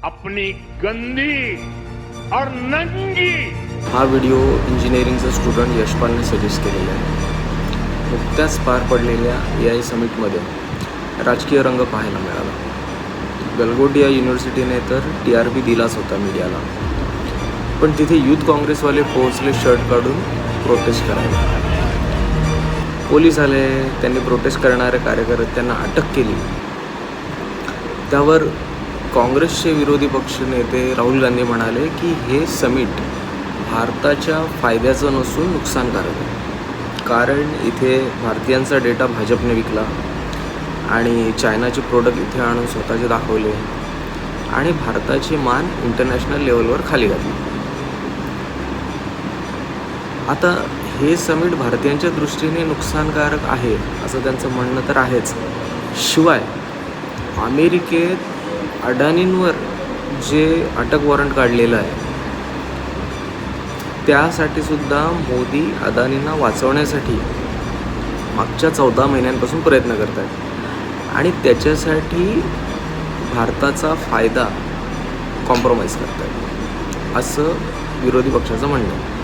अपनी गंदी और नंगी। हा व्हिडिओ इंजिनिअरिंगचा स्टुडंट यशपालने सजेस्ट केलेला आहे. नुकत्याच पार पडलेल्या AI समिटमध्ये राजकीय रंग पाहायला मिळाला. गलगोटिया युनिव्हर्सिटीने तर TRP दिलाच होता मीडियाला, पण तिथे यूथ काँग्रेसवाले पोहोचले शर्ट काढून प्रोटेस्ट करायला. पोलीस आले, त्यांनी प्रोटेस्ट करणाऱ्या कार्यकर्त्यांना अटक केली. त्यावर काँग्रेसचे विरोधी पक्षनेते राहुल गांधी म्हणाले की हे समिट भारताच्या फायद्याचं नसून नुकसानकारक आहे, कारण इथे भारतीयांचा डेटा भाजपने विकला आणि चायनाचे प्रोडक्ट इथे आणून स्वतःचे दाखवले आणि भारताची मान इंटरनॅशनल लेवलवर खाली घातली. आता हे समिट भारतीयांच्या दृष्टीने नुकसानकारक आहे असं त्यांचं म्हणणं तर आहेच. शिवाय अमेरिकेत अडानींवर जे अटक वॉरंट काढलेलं आहे त्यासाठी सुद्धा मोदी अदानींना वाचवण्यासाठी मागच्या 14 महिन्यांपासून प्रयत्न करत आहेत आणि त्याच्यासाठी भारताचा फायदा कॉम्प्रोमाइज करत आहेत असं विरोधी पक्षाचं म्हणणं आहे.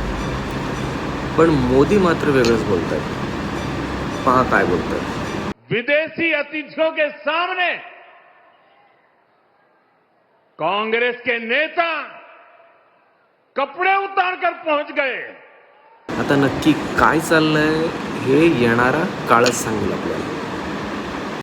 पण मोदी मात्र वेगळंच बोलत आहेत. पहा काय बोलत आहेत. विदेशी अतिथियों के सामने कांग्रेस के नेता कपड़े उतारकर पहुंच गए. आता नक्की काय चाललंय हे येणारा काळच सांगेल आपल्याला.